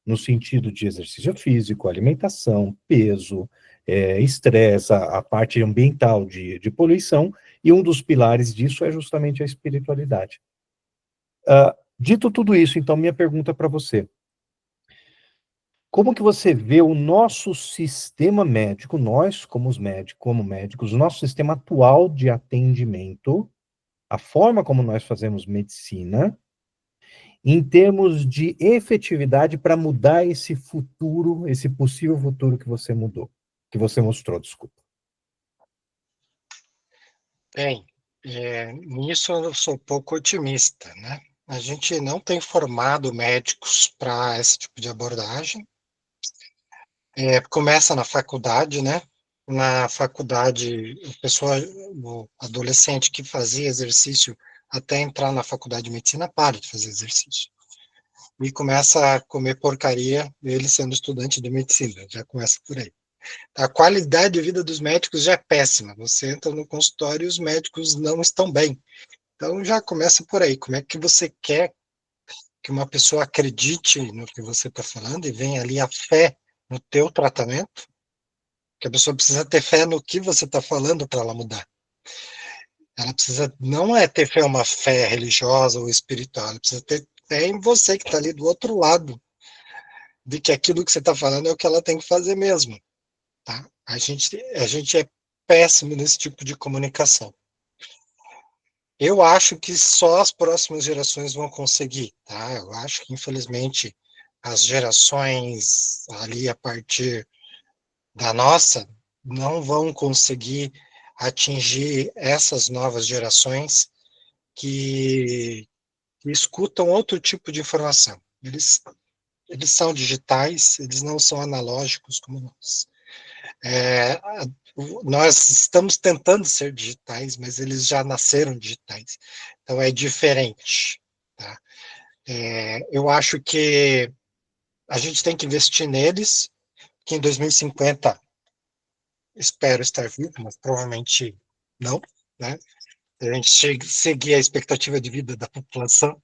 No sentido de exercício físico, alimentação, peso, estresse, a parte ambiental de poluição, e um dos pilares disso é justamente a espiritualidade. Dito tudo isso, então, minha pergunta para você. Como que você vê o nosso sistema médico, nós como médicos, o nosso sistema atual de atendimento, a forma como nós fazemos medicina, em termos de efetividade para mudar esse futuro, esse possível futuro que você mostrou, desculpa. Bem, nisso eu sou um pouco otimista, né? A gente não tem formado médicos para esse tipo de abordagem. Começa na faculdade, né? Na faculdade, o adolescente que fazia exercício até entrar na faculdade de medicina para de fazer exercício. E começa a comer porcaria, ele sendo estudante de medicina, já começa por aí. A qualidade de vida dos médicos já é péssima. Você entra no consultório e os médicos não estão bem. Então já começa por aí. Como é que você quer que uma pessoa acredite no que você está falando e venha ali a fé no teu tratamento? Que a pessoa precisa ter fé no que você está falando para ela mudar. Ela precisa, não é ter fé uma fé religiosa ou espiritual, ela precisa ter fé em você que está ali do outro lado, de que aquilo que você está falando é o que ela tem que fazer mesmo. Tá? A gente é péssimo nesse tipo de comunicação. Eu acho que só as próximas gerações vão conseguir, tá? Eu acho que, infelizmente, as gerações ali a partir da nossa não vão conseguir atingir essas novas gerações que escutam outro tipo de informação. Eles são digitais, eles não são analógicos como nós. Nós estamos tentando ser digitais, mas eles já nasceram digitais. Então é diferente. Tá? Eu acho que a gente tem que investir neles, que em 2050 espero estar vivo, mas provavelmente não, né? A gente seguir a expectativa de vida da população.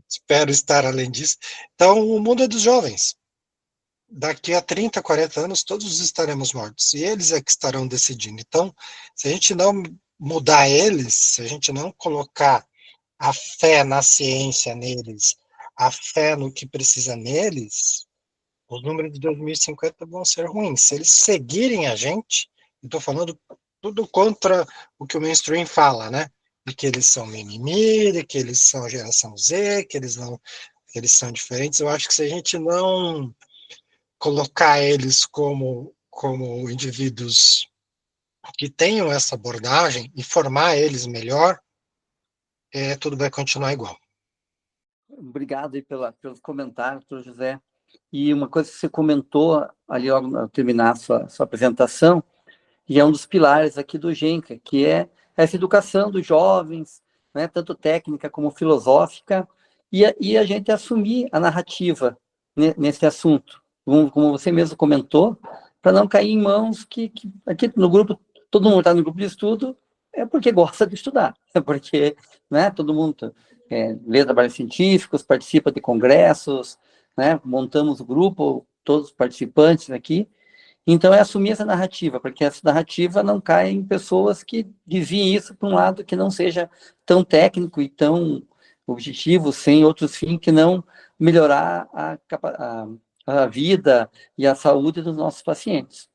Espero estar além disso. Então, o mundo é dos jovens. Daqui a 30, 40 anos, todos estaremos mortos. E eles é que estarão decidindo. Então, se a gente não mudar eles, se a gente não colocar a fé na ciência neles, a fé no que precisa neles, os números de 2050 vão ser ruins. Se eles seguirem a gente, eu estou falando tudo contra o que o mainstream fala, né? De que eles são mimimi, de que eles são geração Z, que eles são diferentes. Eu acho que se a gente não colocar eles como indivíduos que tenham essa abordagem e formar eles melhor, tudo vai continuar igual. Obrigado aí pelos comentários, doutor José. E uma coisa que você comentou ali ao terminar a sua apresentação, e é um dos pilares aqui do GENCA, que é essa educação dos jovens, né, tanto técnica como filosófica, e a gente assumir a narrativa nesse assunto, como você mesmo comentou, para não cair em mãos que aqui no grupo, todo mundo está no grupo de estudo, é porque gosta de estudar, é porque, né, todo mundo lê trabalhos científicos, participa de congressos, né, montamos o grupo, todos os participantes aqui. Então, é assumir essa narrativa, porque essa narrativa não cai em pessoas que desviem isso para um lado que não seja tão técnico e tão objetivo, sem outros fins que não melhorar a vida e a saúde dos nossos pacientes.